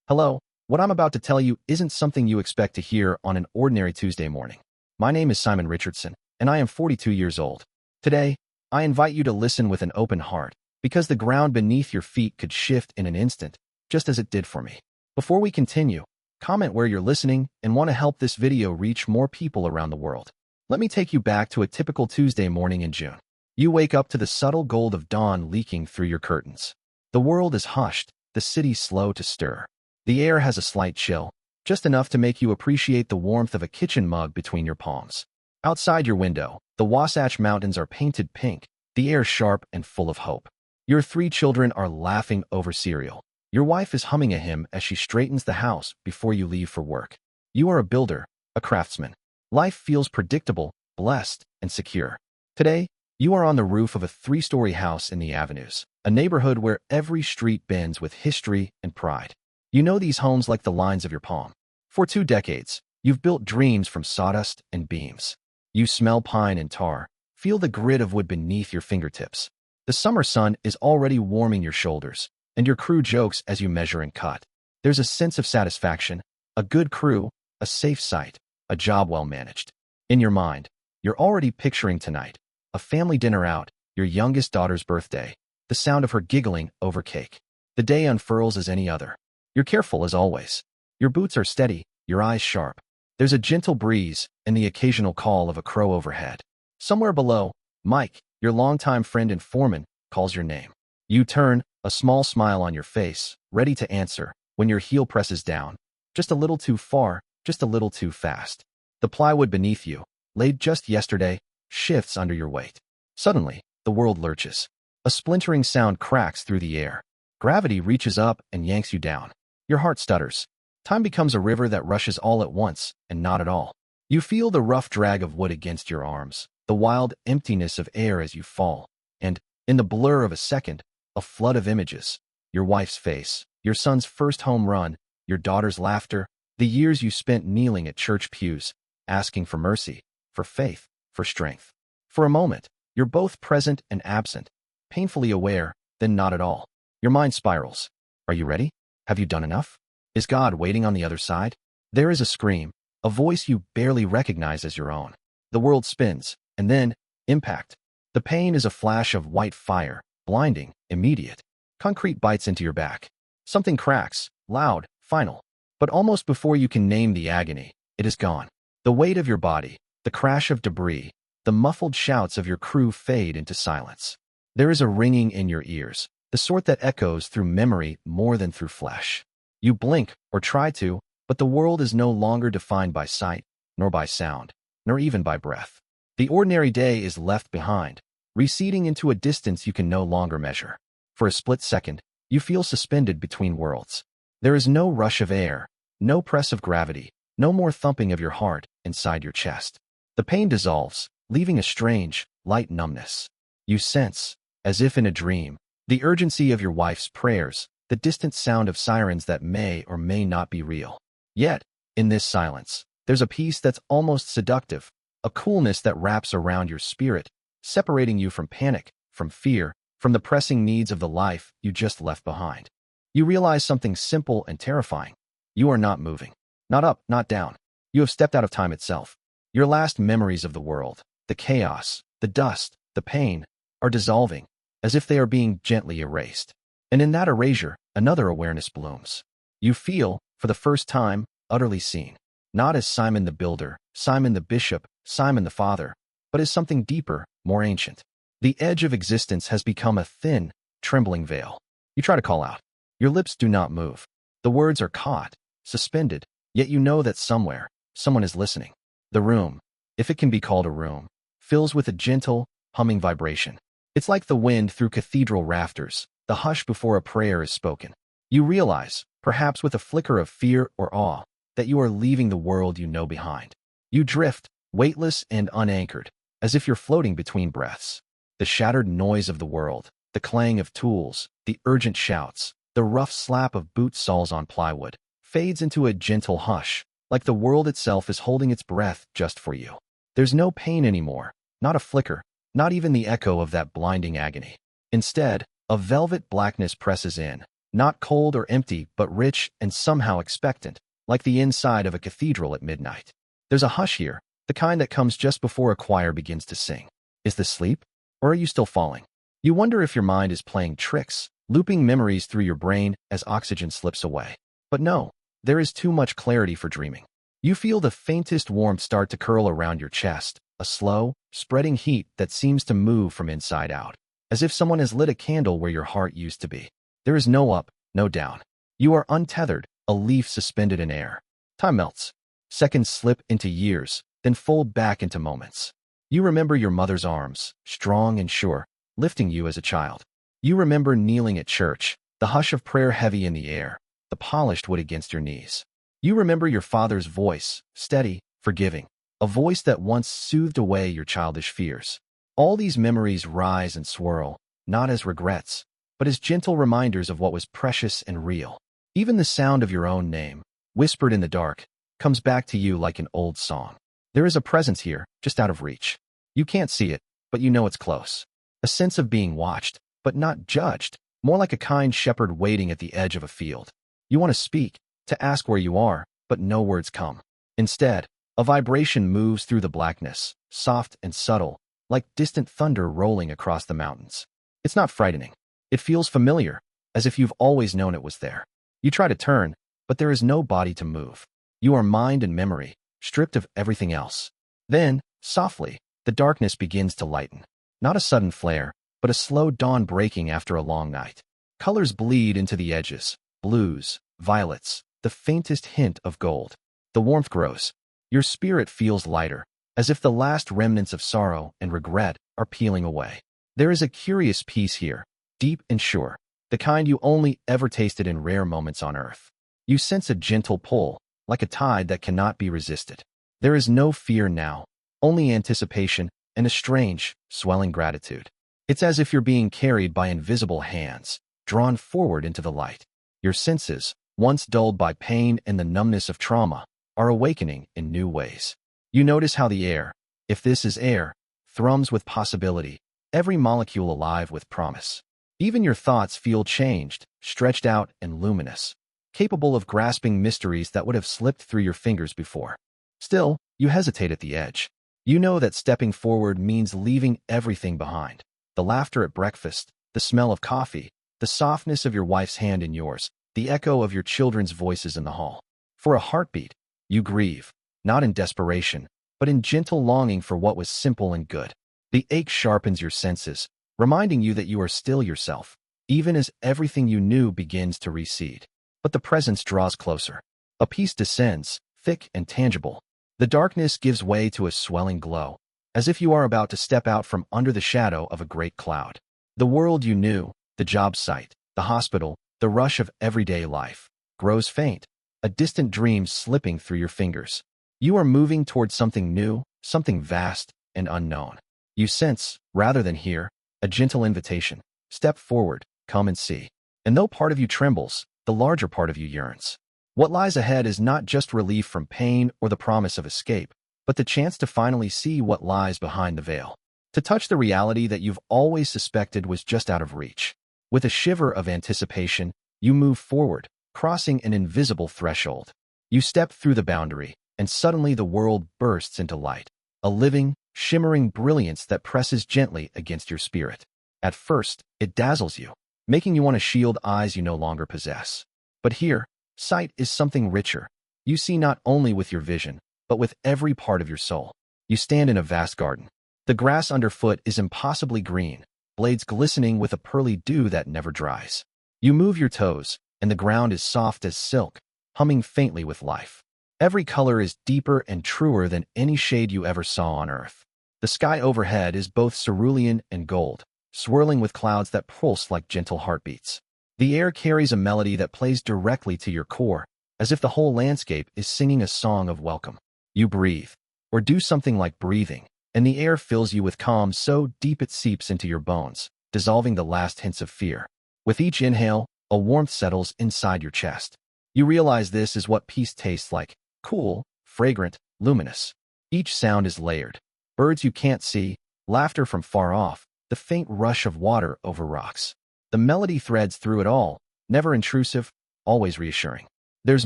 Hello, what I'm about to tell you isn't something you expect to hear on an ordinary Tuesday morning. My name is Simon Richardson, and I am 42 years old. Today, I invite you to listen with an open heart, because the ground beneath your feet could shift in an instant, just as it did for me. Before we continue, comment where you're listening and want to help this video reach more people around the world. Let me take you back to a typical Tuesday morning in June. You wake up to the subtle gold of dawn leaking through your curtains. The world is hushed, the city slow to stir. The air has a slight chill, just enough to make you appreciate the warmth of a kitchen mug between your palms. Outside your window, the Wasatch Mountains are painted pink, the air sharp and full of hope. Your 3 children are laughing over cereal. Your wife is humming a hymn as she straightens the house before you leave for work. You are a builder, a craftsman. Life feels predictable, blessed, and secure. Today, you are on the roof of a 3-story house in the Avenues, a neighborhood where every street bends with history and pride. You know these homes like the lines of your palm. For 2 decades, you've built dreams from sawdust and beams. You smell pine and tar, feel the grit of wood beneath your fingertips. The summer sun is already warming your shoulders, and your crew jokes as you measure and cut. There's a sense of satisfaction, a good crew, a safe site, a job well managed. In your mind, you're already picturing tonight, a family dinner out, your youngest daughter's birthday, the sound of her giggling over cake. The day unfurls as any other. You're careful as always. Your boots are steady, your eyes sharp. There's a gentle breeze and the occasional call of a crow overhead. Somewhere below, Mike, your longtime friend and foreman, calls your name. You turn, a small smile on your face, ready to answer, when your heel presses down. Just a little too far, just a little too fast. The plywood beneath you, laid just yesterday, shifts under your weight. Suddenly, the world lurches. A splintering sound cracks through the air. Gravity reaches up and yanks you down. Your heart stutters. Time becomes a river that rushes all at once and not at all. You feel the rough drag of wood against your arms, the wild emptiness of air as you fall, and, in the blur of a second, a flood of images. Your wife's face, your son's first home run, your daughter's laughter, the years you spent kneeling at church pews, asking for mercy, for faith, for strength. For a moment, you're both present and absent, painfully aware, then not at all. Your mind spirals. Are you ready? Have you done enough? Is God waiting on the other side? There is a scream, a voice you barely recognize as your own. The world spins, and then, impact. The pain is a flash of white fire, blinding, immediate. Concrete bites into your back. Something cracks, loud, final. But almost before you can name the agony, it is gone. The weight of your body, the crash of debris, the muffled shouts of your crew fade into silence. There is a ringing in your ears, the sort that echoes through memory more than through flesh. You blink, or try to, but the world is no longer defined by sight, nor by sound, nor even by breath. The ordinary day is left behind, receding into a distance you can no longer measure. For a split second, you feel suspended between worlds. There is no rush of air, no press of gravity, no more thumping of your heart inside your chest. The pain dissolves, leaving a strange, light numbness. You sense, as if in a dream, the urgency of your wife's prayers, the distant sound of sirens that may or may not be real. Yet, in this silence, there's a peace that's almost seductive, a coolness that wraps around your spirit, separating you from panic, from fear, from the pressing needs of the life you just left behind. You realize something simple and terrifying. You are not moving. Not up, not down. You have stepped out of time itself. Your last memories of the world, the chaos, the dust, the pain, are dissolving, as if they are being gently erased. And in that erasure, another awareness blooms. You feel, for the first time, utterly seen. Not as Simon the builder, Simon the bishop, Simon the father, but as something deeper, more ancient. The edge of existence has become a thin, trembling veil. You try to call out. Your lips do not move. The words are caught, suspended, yet you know that somewhere, someone is listening. The room, if it can be called a room, fills with a gentle, humming vibration. It's like the wind through cathedral rafters, the hush before a prayer is spoken. You realize, perhaps with a flicker of fear or awe, that you are leaving the world you know behind. You drift, weightless and unanchored, as if you're floating between breaths. The shattered noise of the world, the clang of tools, the urgent shouts, the rough slap of boot soles on plywood, fades into a gentle hush, like the world itself is holding its breath just for you. There's no pain anymore, not a flicker, not even the echo of that blinding agony. Instead, a velvet blackness presses in, Not cold or empty, but rich and somehow expectant, like the inside of a cathedral at midnight. There's a hush here, the kind that comes just before a choir begins to sing. Is this sleep? Or are you still falling? You wonder if your mind is playing tricks, looping memories through your brain as oxygen slips away. But no, there is too much clarity for dreaming. You feel the faintest warmth start to curl around your chest, a slow, spreading heat that seems to move from inside out, as if someone has lit a candle where your heart used to be. There is no up, no down. You are untethered, a leaf suspended in air. Time melts. Seconds slip into years, then fold back into moments. You remember your mother's arms, strong and sure, lifting you as a child. You remember kneeling at church, the hush of prayer heavy in the air, the polished wood against your knees. You remember your father's voice, steady, forgiving, a voice that once soothed away your childish fears. All these memories rise and swirl, not as regrets, but as gentle reminders of what was precious and real. Even the sound of your own name, whispered in the dark, comes back to you like an old song. There is a presence here, just out of reach. You can't see it, but you know it's close. A sense of being watched, but not judged, more like a kind shepherd waiting at the edge of a field. You want to speak, to ask where you are, but no words come. Instead, a vibration moves through the blackness, soft and subtle, like distant thunder rolling across the mountains. It's not frightening. It feels familiar, as if you've always known it was there. You try to turn, but there is no body to move. You are mind and memory, stripped of everything else. Then, softly, the darkness begins to lighten. Not a sudden flare, but a slow dawn breaking after a long night. Colors bleed into the edges, blues, violets, the faintest hint of gold. The warmth grows. Your spirit feels lighter, as if the last remnants of sorrow and regret are peeling away. There is a curious peace here, deep and sure, the kind you only ever tasted in rare moments on earth. You sense a gentle pull, like a tide that cannot be resisted. There is no fear now, only anticipation and a strange, swelling gratitude. It's as if you're being carried by invisible hands, drawn forward into the light. Your senses, once dulled by pain and the numbness of trauma, are awakening in new ways. You notice how the air, if this is air, thrums with possibility, every molecule alive with promise. Even your thoughts feel changed, stretched out and luminous, capable of grasping mysteries that would have slipped through your fingers before. Still, you hesitate at the edge. You know that stepping forward means leaving everything behind. The laughter at breakfast, the smell of coffee, the softness of your wife's hand in yours, the echo of your children's voices in the hall. For a heartbeat, you grieve, not in desperation, but in gentle longing for what was simple and good. The ache sharpens your senses, reminding you that you are still yourself, even as everything you knew begins to recede. But the presence draws closer. A peace descends, thick and tangible. The darkness gives way to a swelling glow, as if you are about to step out from under the shadow of a great cloud. The world you knew, the job site, the hospital, the rush of everyday life, grows faint, a distant dream slipping through your fingers. You are moving towards something new, something vast and unknown. You sense, rather than hear, a gentle invitation. Step forward, come and see. And though part of you trembles, the larger part of you yearns. What lies ahead is not just relief from pain or the promise of escape, but the chance to finally see what lies behind the veil. To touch the reality that you've always suspected was just out of reach. With a shiver of anticipation, you move forward, crossing an invisible threshold. You step through the boundary, and suddenly the world bursts into light. A living, shimmering brilliance that presses gently against your spirit. At first, it dazzles you, making you want to shield eyes you no longer possess. But here, sight is something richer. You see not only with your vision, but with every part of your soul. You stand in a vast garden. The grass underfoot is impossibly green, blades glistening with a pearly dew that never dries. You move your toes, and the ground is soft as silk, humming faintly with life. Every color is deeper and truer than any shade you ever saw on earth. The sky overhead is both cerulean and gold, swirling with clouds that pulse like gentle heartbeats. The air carries a melody that plays directly to your core, as if the whole landscape is singing a song of welcome. You breathe, or do something like breathing, and the air fills you with calm so deep it seeps into your bones, dissolving the last hints of fear. With each inhale, a warmth settles inside your chest. You realize this is what peace tastes like: cool, fragrant, luminous. Each sound is layered. Birds you can't see, laughter from far off, the faint rush of water over rocks. The melody threads through it all, never intrusive, always reassuring. There's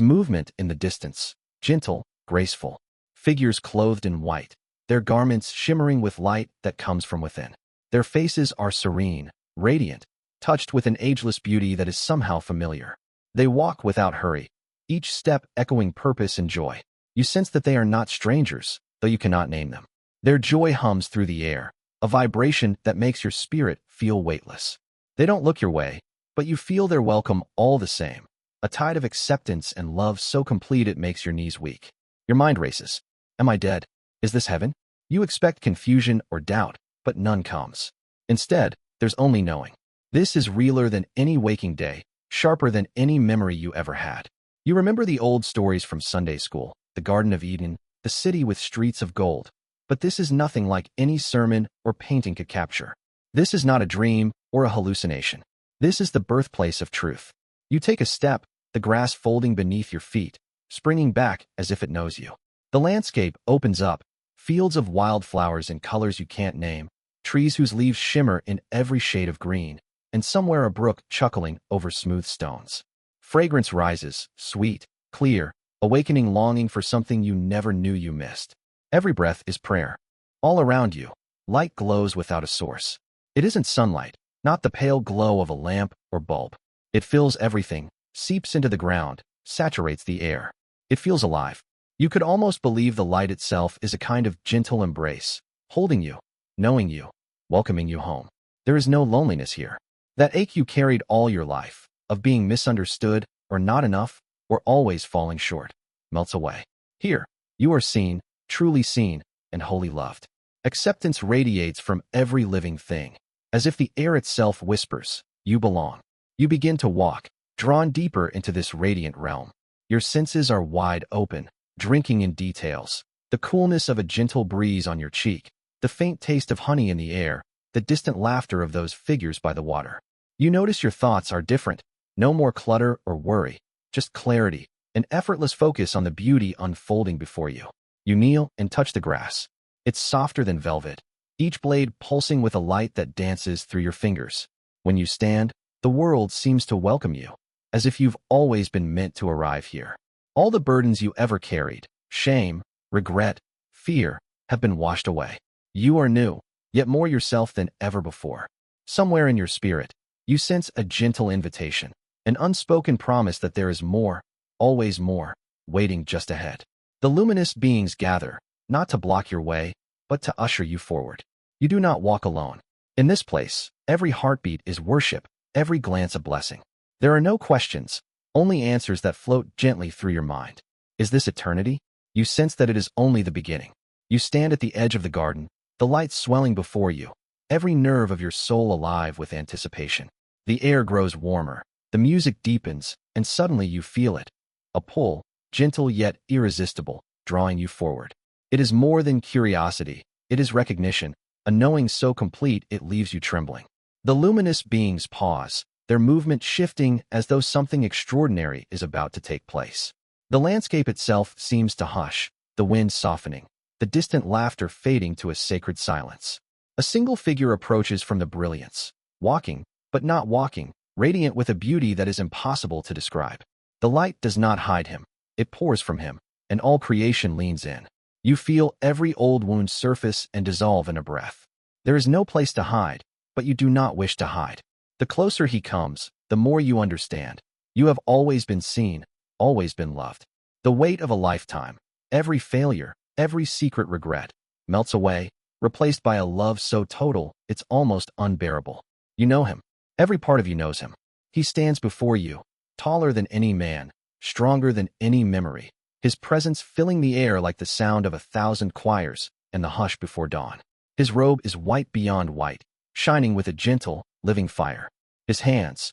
movement in the distance, gentle, graceful. Figures clothed in white, their garments shimmering with light that comes from within. Their faces are serene, radiant, touched with an ageless beauty that is somehow familiar. They walk without hurry, each step echoing purpose and joy. You sense that they are not strangers, though you cannot name them. Their joy hums through the air, a vibration that makes your spirit feel weightless. They don't look your way, but you feel their welcome all the same. A tide of acceptance and love so complete it makes your knees weak. Your mind races. Am I dead? Is this heaven? You expect confusion or doubt, but none comes. Instead, there's only knowing. This is realer than any waking day, sharper than any memory you ever had. You remember the old stories from Sunday school, the Garden of Eden, the city with streets of gold. But this is nothing like any sermon or painting could capture. This is not a dream or a hallucination. This is the birthplace of truth. You take a step, the grass folding beneath your feet, springing back as if it knows you. The landscape opens up, fields of wildflowers in colors you can't name, trees whose leaves shimmer in every shade of green, and somewhere a brook chuckling over smooth stones. Fragrance rises, sweet, clear, awakening longing for something you never knew you missed. Every breath is prayer. All around you, light glows without a source. It isn't sunlight, not the pale glow of a lamp or bulb. It fills everything, seeps into the ground, saturates the air. It feels alive. You could almost believe the light itself is a kind of gentle embrace, holding you, knowing you, welcoming you home. There is no loneliness here. That ache you carried all your life, of being misunderstood, or not enough, or always falling short, melts away. Here, you are seen, truly seen, and wholly loved. Acceptance radiates from every living thing, as if the air itself whispers, you belong. You begin to walk, drawn deeper into this radiant realm. Your senses are wide open, drinking in details, the coolness of a gentle breeze on your cheek, the faint taste of honey in the air, the distant laughter of those figures by the water. You notice your thoughts are different, no more clutter or worry, just clarity, an effortless focus on the beauty unfolding before you. You kneel and touch the grass. It's softer than velvet, each blade pulsing with a light that dances through your fingers. When you stand, the world seems to welcome you, as if you've always been meant to arrive here. All the burdens you ever carried, shame, regret, fear, have been washed away. You are new, yet more yourself than ever before. Somewhere in your spirit, you sense a gentle invitation, an unspoken promise that there is more, always more, waiting just ahead. The luminous beings gather, not to block your way, but to usher you forward. You do not walk alone. In this place, every heartbeat is worship, every glance a blessing. There are no questions, only answers that float gently through your mind. Is this eternity? You sense that it is only the beginning. You stand at the edge of the garden, the light swelling before you, every nerve of your soul alive with anticipation. The air grows warmer, the music deepens, and suddenly you feel it. A pull, gentle yet irresistible, drawing you forward. It is more than curiosity, it is recognition, a knowing so complete it leaves you trembling. The luminous beings pause, their movement shifting as though something extraordinary is about to take place. The landscape itself seems to hush, the wind softening, the distant laughter fading to a sacred silence. A single figure approaches from the brilliance, walking, but not walking, radiant with a beauty that is impossible to describe. The light does not hide him, it pours from him, and all creation leans in. You feel every old wound surface and dissolve in a breath. There is no place to hide, but you do not wish to hide. The closer he comes, the more you understand. You have always been seen, always been loved. The weight of a lifetime, every failure, every secret regret, melts away, replaced by a love so total, it's almost unbearable. You know him. Every part of you knows him. He stands before you, taller than any man, stronger than any memory, his presence filling the air like the sound of 1,000 choirs and the hush before dawn. His robe is white beyond white, shining with a gentle, living fire. His hands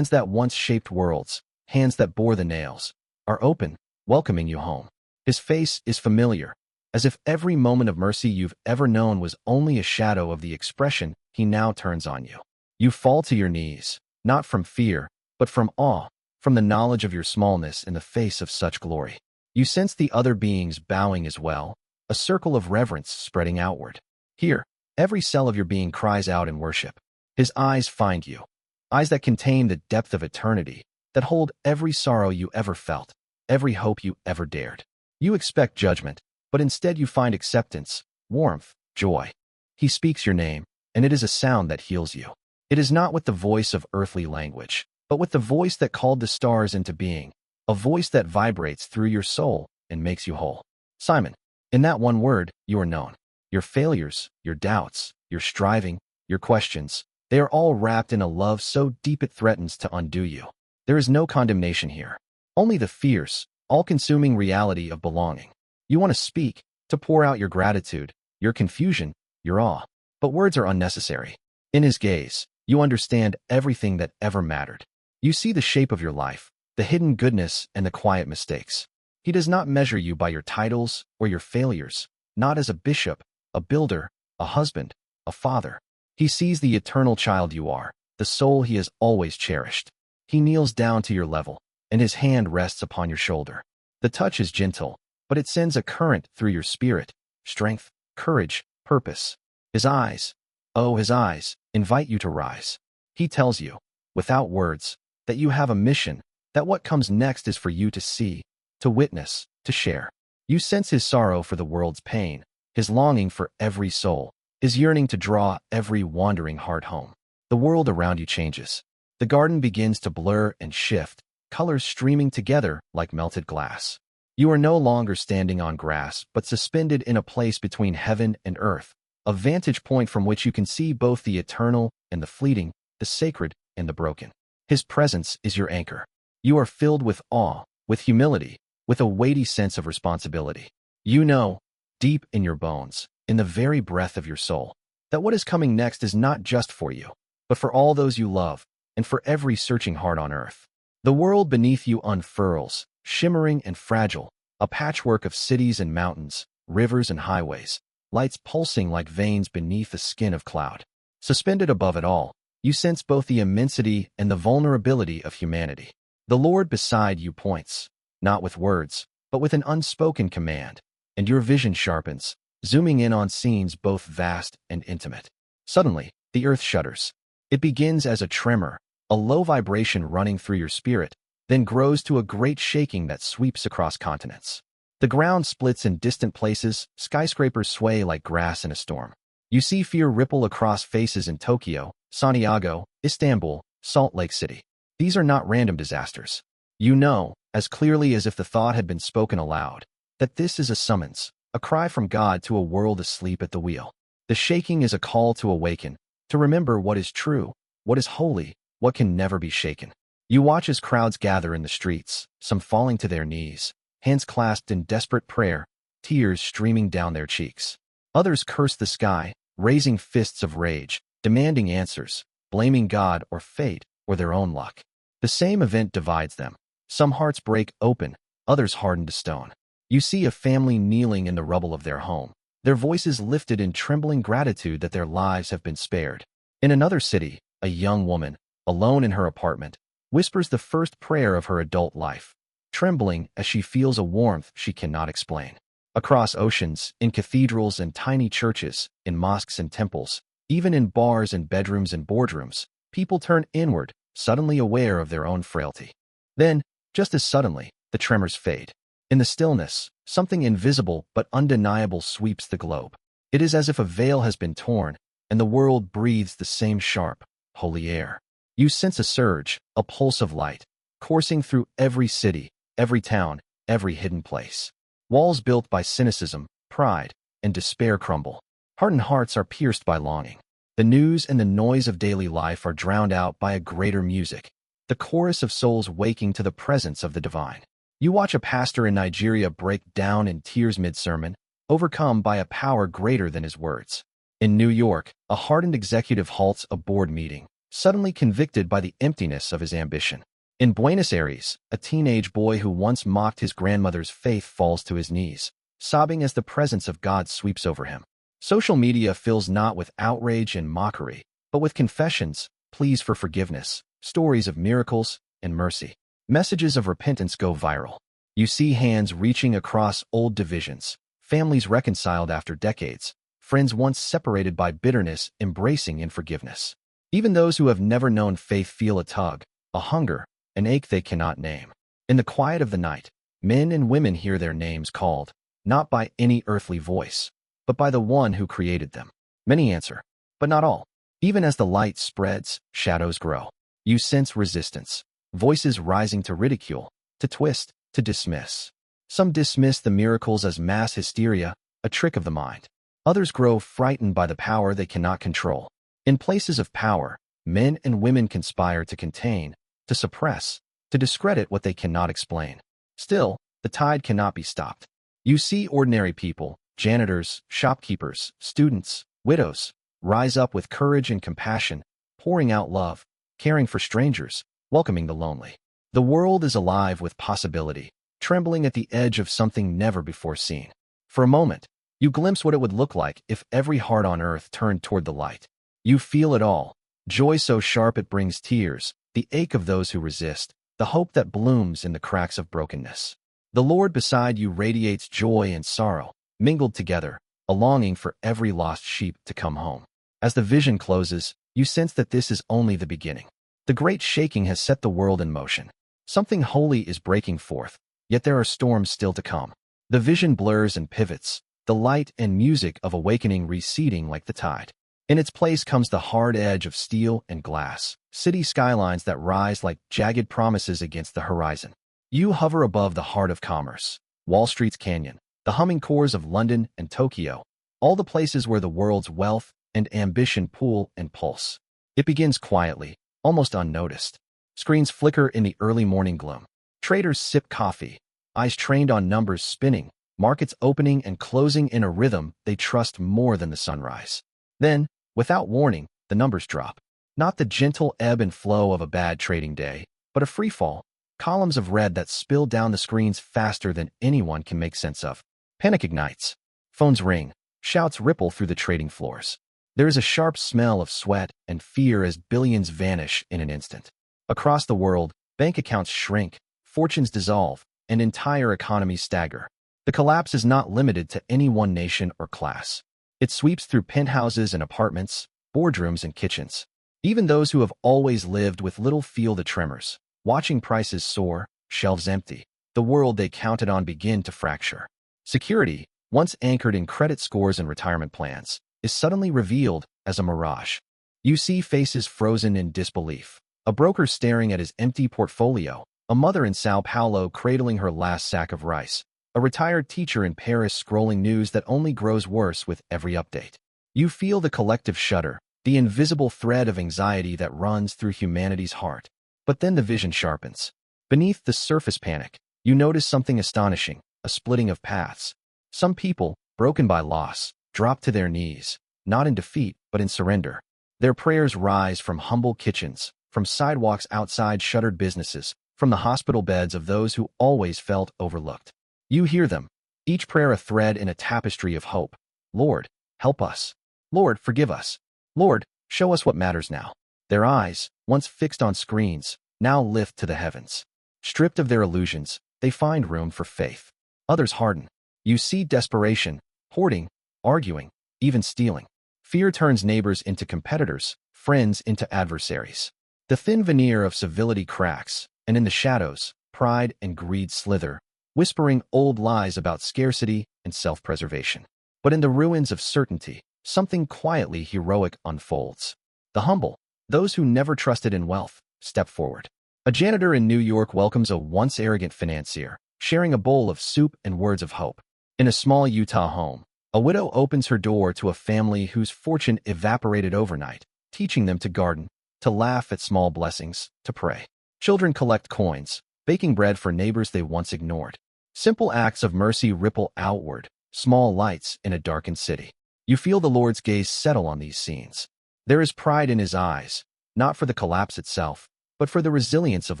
that once shaped worlds, hands that bore the nails, are open, welcoming you home. His face is familiar, as if every moment of mercy you've ever known was only a shadow of the expression he now turns on you. You fall to your knees, not from fear, but from awe, from the knowledge of your smallness in the face of such glory. You sense the other beings bowing as well, a circle of reverence spreading outward. Here, every cell of your being cries out in worship. His eyes find you. eyes that contain the depth of eternity, that hold every sorrow you ever felt, every hope you ever dared. You expect judgment, but instead you find acceptance, warmth, joy. He speaks your name, and it is a sound that heals you. It is not with the voice of earthly language, but with the voice that called the stars into being, a voice that vibrates through your soul and makes you whole. Simon, in that one word, you are known. Your failures, your doubts, your striving, your questions, they are all wrapped in a love so deep it threatens to undo you. There is no condemnation here, only the fierce, all-consuming reality of belonging. You want to speak, to pour out your gratitude, your confusion, your awe, but words are unnecessary. In his gaze, you understand everything that ever mattered. You see the shape of your life, the hidden goodness and the quiet mistakes. He does not measure you by your titles or your failures, not as a bishop, a builder, a husband, a father. He sees the eternal child you are, the soul he has always cherished. He kneels down to your level, and his hand rests upon your shoulder. The touch is gentle, but it sends a current through your spirit, strength, courage, purpose. His eyes, oh, his eyes, invite you to rise. He tells you, without words, that you have a mission, that what comes next is for you to see, to witness, to share. You sense his sorrow for the world's pain, his longing for every soul, his yearning to draw every wandering heart home. The world around you changes. The garden begins to blur and shift, colors streaming together like melted glass. You are no longer standing on grass, but suspended in a place between heaven and earth, a vantage point from which you can see both the eternal and the fleeting, the sacred and the broken. His presence is your anchor. You are filled with awe, with humility, with a weighty sense of responsibility. You know, deep in your bones, in the very breath of your soul, that what is coming next is not just for you, but for all those you love, and for every searching heart on earth. The world beneath you unfurls, shimmering and fragile, a patchwork of cities and mountains, rivers and highways, lights pulsing like veins beneath a skin of cloud. Suspended above it all, you sense both the immensity and the vulnerability of humanity. The Lord beside you points, not with words, but with an unspoken command, and your vision sharpens, zooming in on scenes both vast and intimate. Suddenly, the earth shudders. It begins as a tremor, a low vibration running through your spirit, then grows to a great shaking that sweeps across continents. The ground splits in distant places, skyscrapers sway like grass in a storm. You see fear ripple across faces in Tokyo, Santiago, Istanbul, Salt Lake City. These are not random disasters. You know, as clearly as if the thought had been spoken aloud, that this is a summons, a cry from God to a world asleep at the wheel. The shaking is a call to awaken, to remember what is true, what is holy, what can never be shaken. You watch as crowds gather in the streets, some falling to their knees, hands clasped in desperate prayer, tears streaming down their cheeks. Others curse the sky, raising fists of rage, demanding answers, blaming God or fate or their own luck. The same event divides them. Some hearts break open, others harden to stone. You see a family kneeling in the rubble of their home, their voices lifted in trembling gratitude that their lives have been spared. In another city, a young woman, alone in her apartment, whispers the first prayer of her adult life, trembling as she feels a warmth she cannot explain. Across oceans, in cathedrals and tiny churches, in mosques and temples, even in bars and bedrooms and boardrooms, people turn inward, suddenly aware of their own frailty. Then, just as suddenly, the tremors fade. In the stillness, something invisible but undeniable sweeps the globe. It is as if a veil has been torn, and the world breathes the same sharp, holy air. You sense a surge, a pulse of light, coursing through every city, every town, every hidden place. Walls built by cynicism, pride, and despair crumble. Hardened hearts are pierced by longing. The news and the noise of daily life are drowned out by a greater music, the chorus of souls waking to the presence of the divine. You watch a pastor in Nigeria break down in tears mid-sermon, overcome by a power greater than his words. In New York, a hardened executive halts a board meeting, suddenly convicted by the emptiness of his ambition. In Buenos Aires, a teenage boy who once mocked his grandmother's faith falls to his knees, sobbing as the presence of God sweeps over him. Social media fills not with outrage and mockery, but with confessions, pleas for forgiveness, stories of miracles and mercy. Messages of repentance go viral. You see hands reaching across old divisions, families reconciled after decades, friends once separated by bitterness embracing in forgiveness. Even those who have never known faith feel a tug, a hunger, an ache they cannot name. In the quiet of the night, men and women hear their names called, not by any earthly voice, but by the one who created them. Many answer, but not all. Even as the light spreads, shadows grow. You sense resistance, voices rising to ridicule, to twist, to dismiss. Some dismiss the miracles as mass hysteria, a trick of the mind. Others grow frightened by the power they cannot control. In places of power, men and women conspire to contain, to suppress, to discredit what they cannot explain. Still, the tide cannot be stopped. You see ordinary people, janitors, shopkeepers, students, widows, rise up with courage and compassion, pouring out love, caring for strangers, welcoming the lonely. The world is alive with possibility, trembling at the edge of something never before seen. For a moment, you glimpse what it would look like if every heart on earth turned toward the light. You feel it all, joy so sharp it brings tears, the ache of those who resist, the hope that blooms in the cracks of brokenness. The Lord beside you radiates joy and sorrow, mingled together, a longing for every lost sheep to come home. As the vision closes, you sense that this is only the beginning. The great shaking has set the world in motion. Something holy is breaking forth, yet there are storms still to come. The vision blurs and pivots, the light and music of awakening receding like the tide. In its place comes the hard edge of steel and glass, city skylines that rise like jagged promises against the horizon. You hover above the heart of commerce, Wall Street's canyon, the humming cores of London and Tokyo, all the places where the world's wealth and ambition pool and pulse. It begins quietly, almost unnoticed. Screens flicker in the early morning gloom. Traders sip coffee, eyes trained on numbers spinning, markets opening and closing in a rhythm they trust more than the sunrise. Then, without warning, the numbers drop. Not the gentle ebb and flow of a bad trading day, but a free fall, columns of red that spill down the screens faster than anyone can make sense of. Panic ignites. Phones ring. Shouts ripple through the trading floors. There is a sharp smell of sweat and fear as billions vanish in an instant. Across the world, bank accounts shrink, fortunes dissolve, and entire economies stagger. The collapse is not limited to any one nation or class. It sweeps through penthouses and apartments, boardrooms and kitchens. Even those who have always lived with little feel the tremors, watching prices soar, shelves empty, the world they counted on begin to fracture. Security, once anchored in credit scores and retirement plans, is suddenly revealed as a mirage. You see faces frozen in disbelief, a broker staring at his empty portfolio, a mother in Sao Paulo cradling her last sack of rice, a retired teacher in Paris scrolling news that only grows worse with every update. You feel the collective shudder, the invisible thread of anxiety that runs through humanity's heart. But then the vision sharpens. Beneath the surface panic, you notice something astonishing, a splitting of paths. Some people, broken by loss, drop to their knees, not in defeat, but in surrender. Their prayers rise from humble kitchens, from sidewalks outside shuttered businesses, from the hospital beds of those who always felt overlooked. You hear them, each prayer a thread in a tapestry of hope. Lord, help us. Lord, forgive us. Lord, show us what matters now. Their eyes, once fixed on screens, now lift to the heavens. Stripped of their illusions, they find room for faith. Others harden. You see desperation, hoarding, arguing, even stealing. Fear turns neighbors into competitors, friends into adversaries. The thin veneer of civility cracks, and in the shadows, pride and greed slither, whispering old lies about scarcity and self-preservation. But in the ruins of certainty, something quietly heroic unfolds. The humble, those who never trusted in wealth, step forward. A janitor in New York welcomes a once arrogant financier, sharing a bowl of soup and words of hope. In a small Utah home, a widow opens her door to a family whose fortune evaporated overnight, teaching them to garden, to laugh at small blessings, to pray. Children collect coins, baking bread for neighbors they once ignored. Simple acts of mercy ripple outward, small lights in a darkened city. You feel the Lord's gaze settle on these scenes. There is pride in his eyes, not for the collapse itself, but for the resilience of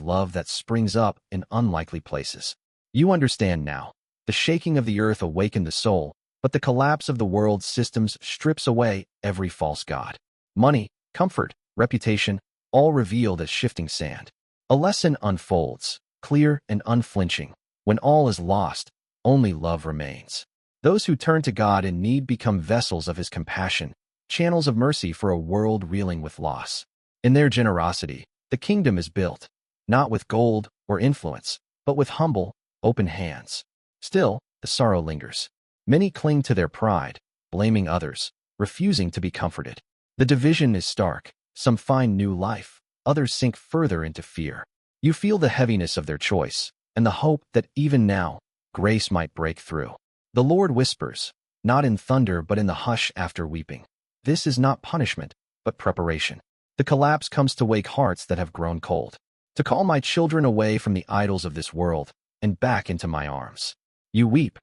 love that springs up in unlikely places. You understand now. The shaking of the earth awakened the soul, but the collapse of the world's systems strips away every false god. Money, comfort, reputation, all revealed as shifting sand. A lesson unfolds, clear and unflinching. When all is lost, only love remains. Those who turn to God in need become vessels of his compassion, channels of mercy for a world reeling with loss. In their generosity, the kingdom is built, not with gold or influence, but with humble, open hands. Still, the sorrow lingers. Many cling to their pride, blaming others, refusing to be comforted. The division is stark. Some find new life, others sink further into fear. You feel the heaviness of their choice, and the hope that even now, grace might break through. The Lord whispers, not in thunder but in the hush after weeping. This is not punishment, but preparation. The collapse comes to wake hearts that have grown cold, to call my children away from the idols of this world and back into my arms. You weep.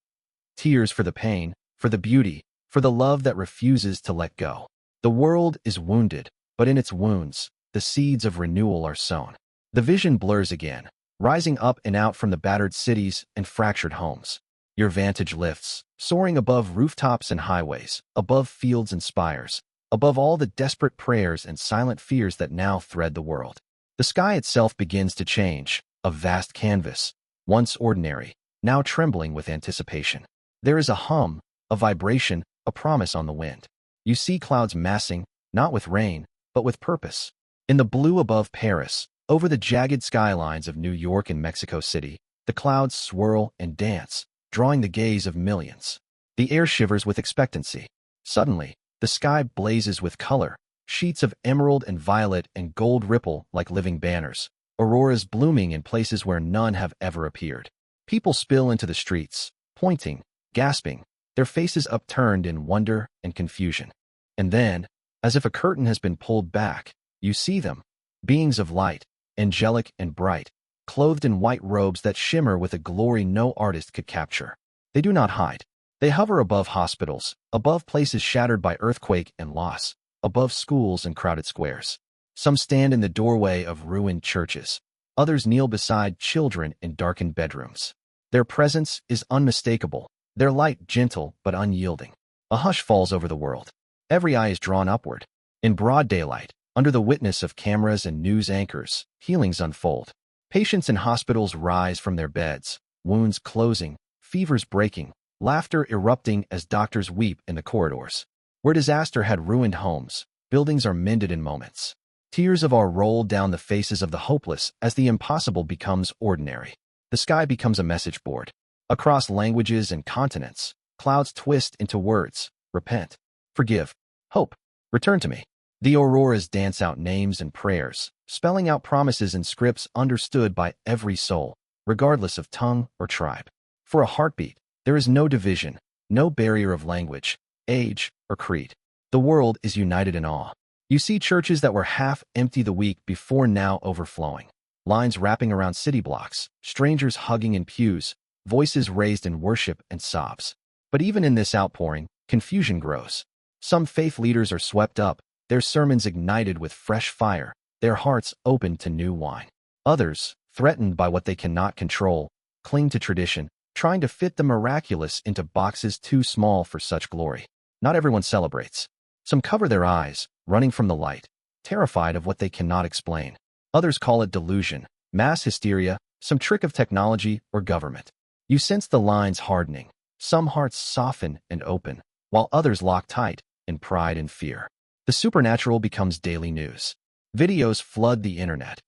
Tears for the pain, for the beauty, for the love that refuses to let go. The world is wounded, but in its wounds, the seeds of renewal are sown. The vision blurs again, rising up and out from the battered cities and fractured homes. Your vantage lifts, soaring above rooftops and highways, above fields and spires, above all the desperate prayers and silent fears that now thread the world. The sky itself begins to change, a vast canvas, once ordinary, now trembling with anticipation. There is a hum, a vibration, a promise on the wind. You see clouds massing, not with rain, but with purpose. In the blue above Paris, over the jagged skylines of New York and Mexico City, the clouds swirl and dance, drawing the gaze of millions. The air shivers with expectancy. Suddenly, the sky blazes with color. Sheets of emerald and violet and gold ripple like living banners, auroras blooming in places where none have ever appeared. People spill into the streets, pointing, gasping, their faces upturned in wonder and confusion. And then, as if a curtain has been pulled back, you see them, beings of light, angelic and bright, clothed in white robes that shimmer with a glory no artist could capture. They do not hide. They hover above hospitals, above places shattered by earthquake and loss, above schools and crowded squares. Some stand in the doorway of ruined churches. Others kneel beside children in darkened bedrooms. Their presence is unmistakable, their light gentle but unyielding. A hush falls over the world. Every eye is drawn upward. In broad daylight, under the witness of cameras and news anchors, healings unfold. Patients in hospitals rise from their beds, wounds closing, fevers breaking, laughter erupting as doctors weep in the corridors. Where disaster had ruined homes, buildings are mended in moments. Tears of awe roll down the faces of the hopeless as the impossible becomes ordinary. The sky becomes a message board. Across languages and continents, clouds twist into words: repent, forgive, hope, return to me. The auroras dance out names and prayers, spelling out promises in scripts understood by every soul, regardless of tongue or tribe. For a heartbeat, there is no division, no barrier of language, age, or creed. The world is united in awe. You see churches that were half empty the week before now overflowing. Lines wrapping around city blocks, strangers hugging in pews, voices raised in worship and sobs. But even in this outpouring, confusion grows. Some faith leaders are swept up, their sermons ignited with fresh fire, their hearts opened to new wine. Others, threatened by what they cannot control, cling to tradition, trying to fit the miraculous into boxes too small for such glory. Not everyone celebrates. Some cover their eyes, running from the light, terrified of what they cannot explain. Others call it delusion, mass hysteria, some trick of technology or government. You sense the lines hardening. Some hearts soften and open, while others lock tight in pride and fear. The supernatural becomes daily news. Videos flood the internet.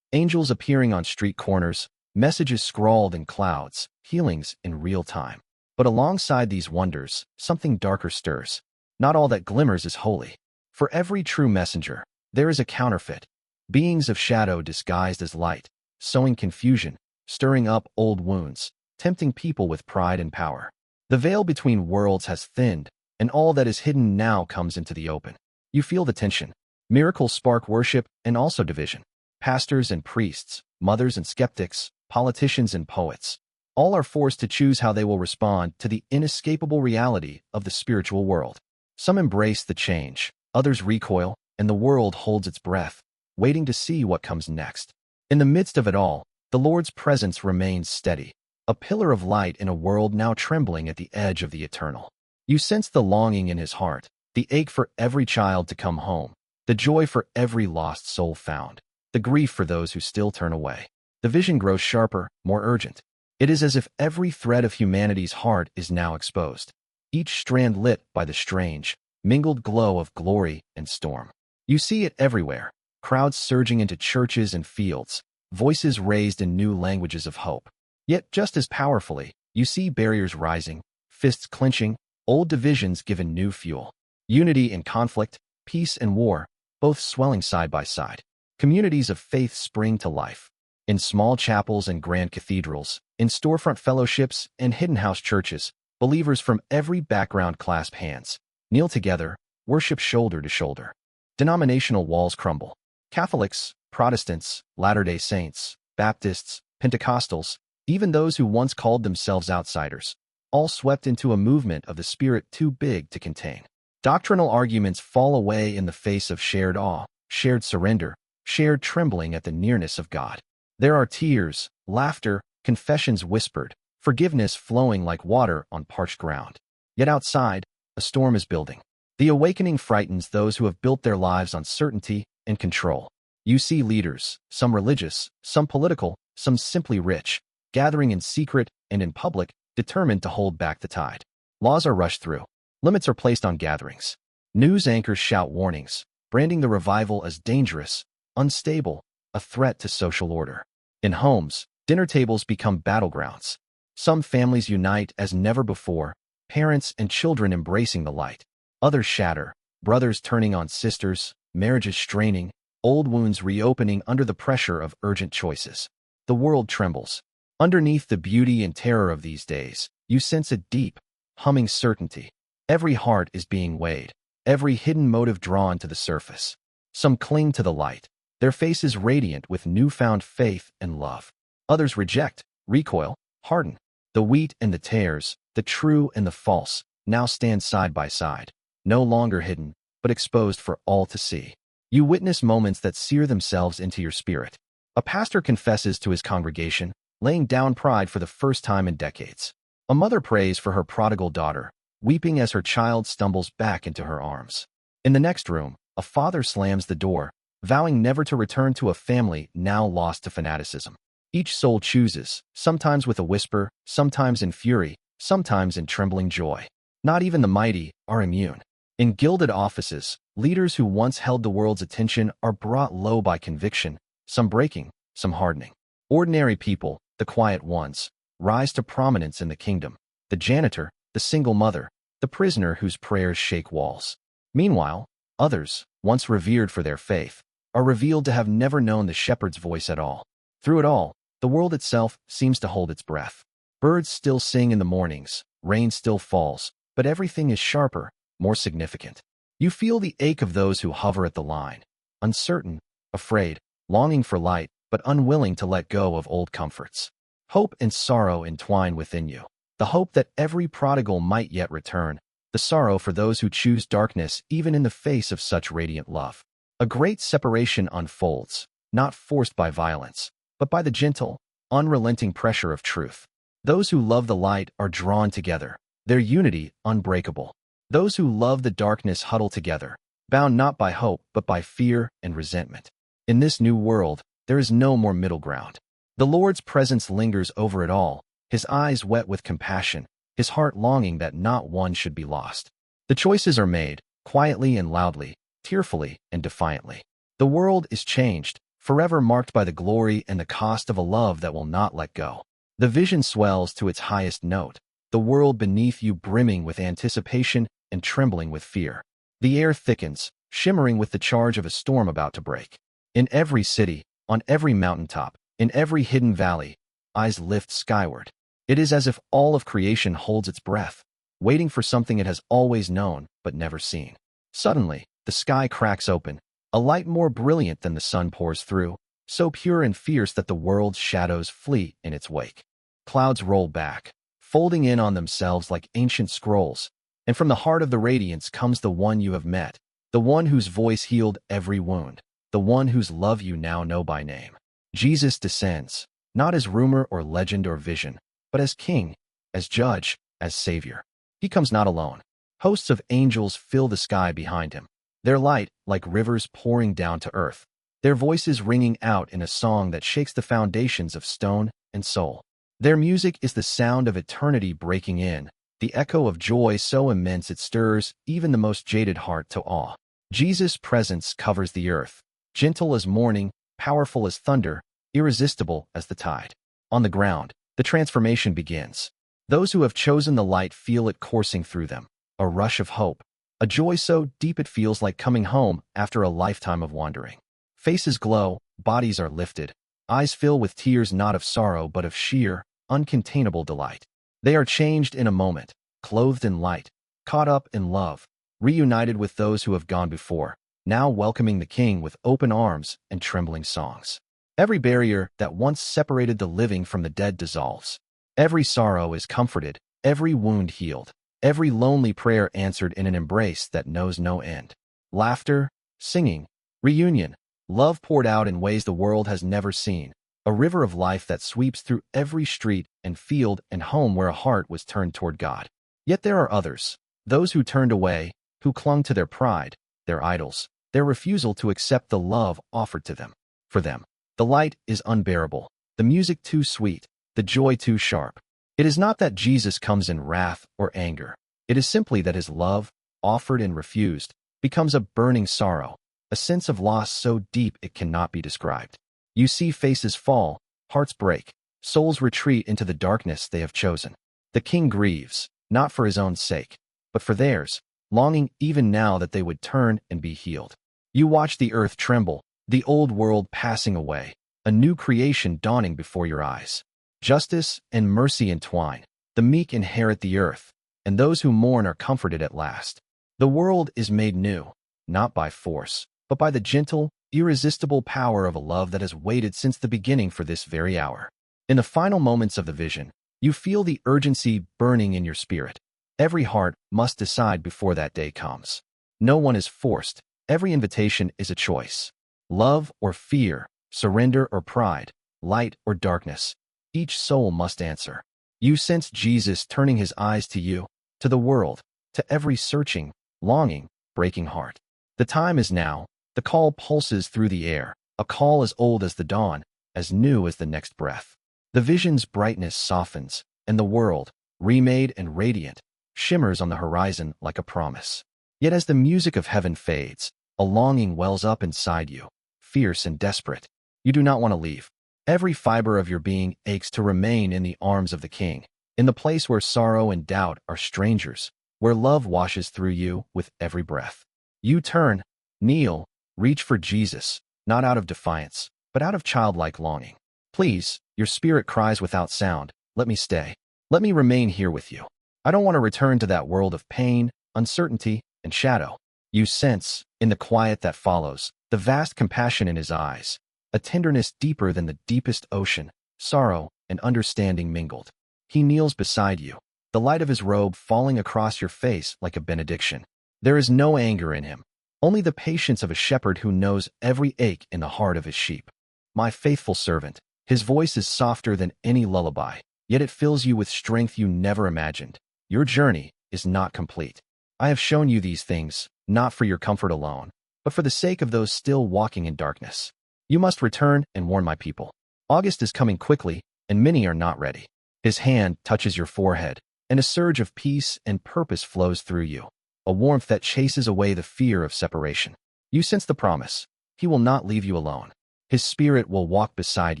Angels appearing on street corners, messages scrawled in clouds, healings in real time. But alongside these wonders, something darker stirs. Not all that glimmers is holy. For every true messenger, there is a counterfeit. Beings of shadow disguised as light, sowing confusion, stirring up old wounds, tempting people with pride and power. The veil between worlds has thinned, and all that is hidden now comes into the open. You feel the tension. Miracles spark worship and also division. Pastors and priests, mothers and skeptics, politicians and poets, all are forced to choose how they will respond to the inescapable reality of the spiritual world. Some embrace the change, others recoil, and the world holds its breath, waiting to see what comes next. In the midst of it all, the Lord's presence remains steady, a pillar of light in a world now trembling at the edge of the eternal. You sense the longing in his heart, the ache for every child to come home, the joy for every lost soul found, the grief for those who still turn away. The vision grows sharper, more urgent. It is as if every thread of humanity's heart is now exposed, each strand lit by the strange, mingled glow of glory and storm. You see it everywhere. crowds surging into churches and fields, voices raised in new languages of hope. Yet just as powerfully, you see barriers rising, fists clenching, old divisions given new fuel. Unity in conflict, peace and war, both swelling side by side. Communities of faith spring to life. In small chapels and grand cathedrals, in storefront fellowships and hidden house churches, believers from every background clasp hands, kneel together, worship shoulder to shoulder. Denominational walls crumble. Catholics, Protestants, Latter-day Saints, Baptists, Pentecostals, even those who once called themselves outsiders, all swept into a movement of the Spirit too big to contain. Doctrinal arguments fall away in the face of shared awe, shared surrender, shared trembling at the nearness of God. There are tears, laughter, confessions whispered, forgiveness flowing like water on parched ground. Yet outside, a storm is building. The awakening frightens those who have built their lives on certainty and control. You see leaders, some religious, some political, some simply rich, gathering in secret and in public, determined to hold back the tide. Laws are rushed through. Limits are placed on gatherings. News anchors shout warnings, branding the revival as dangerous, unstable, a threat to social order. In homes, dinner tables become battlegrounds. Some families unite as never before, parents and children embracing the light. Others shatter, brothers turning on sisters, marriages straining, old wounds reopening under the pressure of urgent choices. The world trembles. Underneath the beauty and terror of these days, you sense a deep, humming certainty. Every heart is being weighed, every hidden motive drawn to the surface. Some cling to the light, their faces radiant with newfound faith and love. Others reject, recoil, harden. The wheat and the tares, the true and the false, now stand side by side, no longer hidden, but exposed for all to see. You witness moments that sear themselves into your spirit. A pastor confesses to his congregation, laying down pride for the first time in decades. A mother prays for her prodigal daughter, weeping as her child stumbles back into her arms. In the next room, a father slams the door, vowing never to return to a family now lost to fanaticism. Each soul chooses, sometimes with a whisper, sometimes in fury, sometimes in trembling joy. Not even the mighty are immune. In gilded offices, leaders who once held the world's attention are brought low by conviction, some breaking, some hardening. Ordinary people, the quiet ones, rise to prominence in the kingdom. The janitor, the single mother, the prisoner whose prayers shake walls. Meanwhile, others, once revered for their faith, are revealed to have never known the shepherd's voice at all. Through it all, the world itself seems to hold its breath. Birds still sing in the mornings, rain still falls, but everything is sharper, more significant. You feel the ache of those who hover at the line, uncertain, afraid, longing for light, but unwilling to let go of old comforts. Hope and sorrow entwine within you. The hope that every prodigal might yet return, the sorrow for those who choose darkness even in the face of such radiant love. A great separation unfolds, not forced by violence, but by the gentle, unrelenting pressure of truth. Those who love the light are drawn together, their unity unbreakable. Those who love the darkness huddle together, bound not by hope but by fear and resentment. In this new world, there is no more middle ground. The Lord's presence lingers over it all, his eyes wet with compassion, his heart longing that not one should be lost. The choices are made, quietly and loudly, tearfully and defiantly. The world is changed, forever marked by the glory and the cost of a love that will not let go. The vision swells to its highest note, the world beneath you brimming with anticipation and trembling with fear. The air thickens, shimmering with the charge of a storm about to break. In every city, on every mountaintop, in every hidden valley, eyes lift skyward. It is as if all of creation holds its breath, waiting for something it has always known but never seen. Suddenly, the sky cracks open, a light more brilliant than the sun pours through, so pure and fierce that the world's shadows flee in its wake. Clouds roll back, folding in on themselves like ancient scrolls, and from the heart of the radiance comes the one you have met, the one whose voice healed every wound, the one whose love you now know by name. Jesus descends, not as rumor or legend or vision, but as King, as Judge, as Savior. He comes not alone. Hosts of angels fill the sky behind him, their light like rivers pouring down to earth, their voices ringing out in a song that shakes the foundations of stone and soul. Their music is the sound of eternity breaking in, the echo of joy so immense it stirs even the most jaded heart to awe. Jesus' presence covers the earth, gentle as morning, powerful as thunder, irresistible as the tide. On the ground, the transformation begins. Those who have chosen the light feel it coursing through them, a rush of hope, a joy so deep it feels like coming home after a lifetime of wandering. Faces glow, bodies are lifted, eyes fill with tears not of sorrow but of sheer, uncontainable delight. They are changed in a moment, clothed in light, caught up in love, reunited with those who have gone before, now welcoming the King with open arms and trembling songs. Every barrier that once separated the living from the dead dissolves. Every sorrow is comforted, every wound healed, every lonely prayer answered in an embrace that knows no end. Laughter, singing, reunion, love poured out in ways the world has never seen, a river of life that sweeps through every street and field and home where a heart was turned toward God. Yet there are others, those who turned away, who clung to their pride, their idols, their refusal to accept the love offered to them. For them, the light is unbearable, the music too sweet, the joy too sharp. It is not that Jesus comes in wrath or anger. It is simply that his love, offered and refused, becomes a burning sorrow, a sense of loss so deep it cannot be described. You see faces fall, hearts break, souls retreat into the darkness they have chosen. The King grieves, not for his own sake, but for theirs, longing even now that they would turn and be healed. You watch the earth tremble, the old world passing away, a new creation dawning before your eyes. Justice and mercy entwine, the meek inherit the earth, and those who mourn are comforted at last. The world is made new, not by force, but by the gentle, irresistible power of a love that has waited since the beginning for this very hour. In the final moments of the vision, you feel the urgency burning in your spirit. Every heart must decide before that day comes. No one is forced. Every invitation is a choice. Love or fear, surrender or pride, light or darkness. Each soul must answer. You sense Jesus turning his eyes to you, to the world, to every searching, longing, breaking heart. The time is now. The call pulses through the air, a call as old as the dawn, as new as the next breath. The vision's brightness softens, and the world, remade and radiant, shimmers on the horizon like a promise. Yet as the music of heaven fades, a longing wells up inside you, fierce and desperate. You do not want to leave. Every fiber of your being aches to remain in the arms of the King, in the place where sorrow and doubt are strangers, where love washes through you with every breath. You turn, kneel, reach for Jesus, not out of defiance, but out of childlike longing. Please, your spirit cries without sound, let me stay. Let me remain here with you. I don't want to return to that world of pain, uncertainty, and shadow. You sense, in the quiet that follows, the vast compassion in his eyes, a tenderness deeper than the deepest ocean, sorrow and understanding mingled. He kneels beside you, the light of his robe falling across your face like a benediction. There is no anger in him, only the patience of a shepherd who knows every ache in the heart of his sheep. My faithful servant, his voice is softer than any lullaby, yet it fills you with strength you never imagined. Your journey is not complete. I have shown you these things, not for your comfort alone, but for the sake of those still walking in darkness. You must return and warn my people. August is coming quickly, and many are not ready. His hand touches your forehead, and a surge of peace and purpose flows through you, a warmth that chases away the fear of separation. You sense the promise. He will not leave you alone. His spirit will walk beside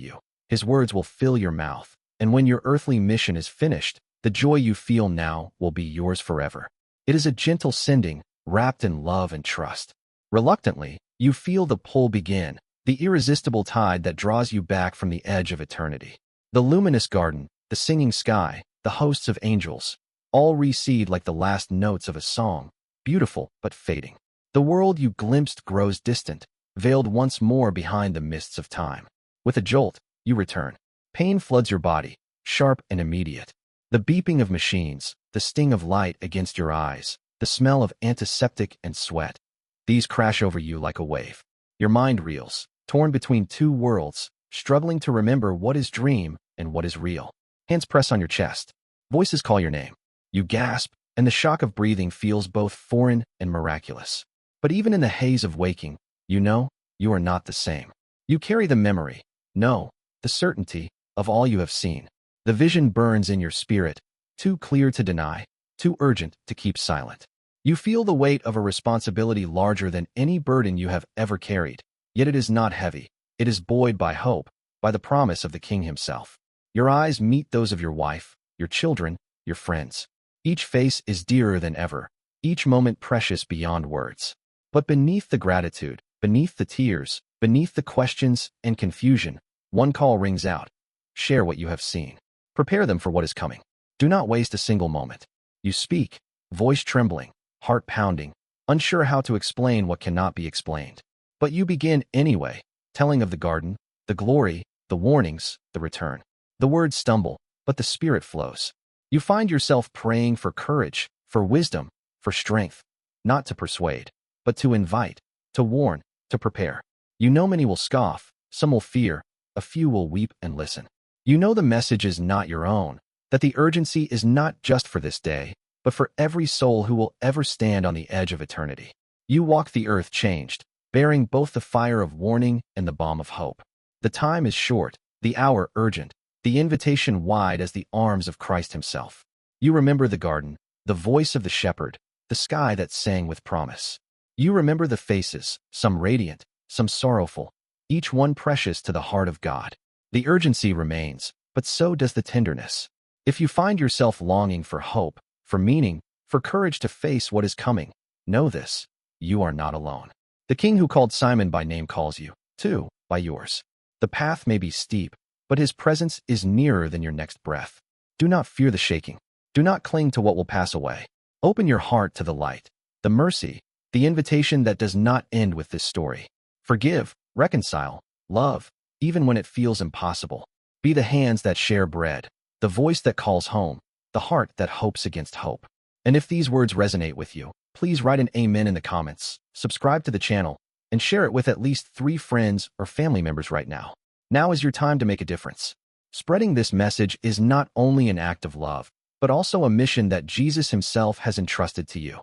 you. His words will fill your mouth, and when your earthly mission is finished, the joy you feel now will be yours forever. It is a gentle sending, wrapped in love and trust. Reluctantly, you feel the pull begin, the irresistible tide that draws you back from the edge of eternity. The luminous garden, the singing sky, the hosts of angels, all recede like the last notes of a song, beautiful but fading. The world you glimpsed grows distant, veiled once more behind the mists of time. With a jolt, you return. Pain floods your body, sharp and immediate. The beeping of machines, the sting of light against your eyes, the smell of antiseptic and sweat. These crash over you like a wave. Your mind reels, torn between two worlds, struggling to remember what is dream and what is real. Hands press on your chest. Voices call your name. You gasp, and the shock of breathing feels both foreign and miraculous. But even in the haze of waking, you know, you are not the same. You carry the memory, no, the certainty, of all you have seen. The vision burns in your spirit, too clear to deny, too urgent to keep silent. You feel the weight of a responsibility larger than any burden you have ever carried. Yet it is not heavy. It is buoyed by hope, by the promise of the King himself. Your eyes meet those of your wife, your children, your friends. Each face is dearer than ever, each moment precious beyond words. But beneath the gratitude, beneath the tears, beneath the questions and confusion, one call rings out. Share what you have seen. Prepare them for what is coming. Do not waste a single moment. You speak, voice trembling, heart pounding, unsure how to explain what cannot be explained. But you begin anyway, telling of the garden, the glory, the warnings, the return. The words stumble, but the Spirit flows. You find yourself praying for courage, for wisdom, for strength, not to persuade, but to invite, to warn, to prepare. You know many will scoff, some will fear, a few will weep and listen. You know the message is not your own, that the urgency is not just for this day, but for every soul who will ever stand on the edge of eternity. You walk the earth changed, bearing both the fire of warning and the balm of hope. The time is short, the hour urgent, the invitation wide as the arms of Christ himself. You remember the garden, the voice of the shepherd, the sky that sang with promise. You remember the faces, some radiant, some sorrowful, each one precious to the heart of God. The urgency remains, but so does the tenderness. If you find yourself longing for hope, for meaning, for courage to face what is coming, know this: you are not alone. The King who called Simon by name calls you, too, by yours. The path may be steep, but his presence is nearer than your next breath. Do not fear the shaking. Do not cling to what will pass away. Open your heart to the light, the mercy, the invitation that does not end with this story. Forgive, reconcile, love, even when it feels impossible. Be the hands that share bread, the voice that calls home, the heart that hopes against hope. And if these words resonate with you, please write an amen in the comments, subscribe to the channel, and share it with at least 3 friends or family members right now. Now is your time to make a difference. Spreading this message is not only an act of love, but also a mission that Jesus himself has entrusted to you.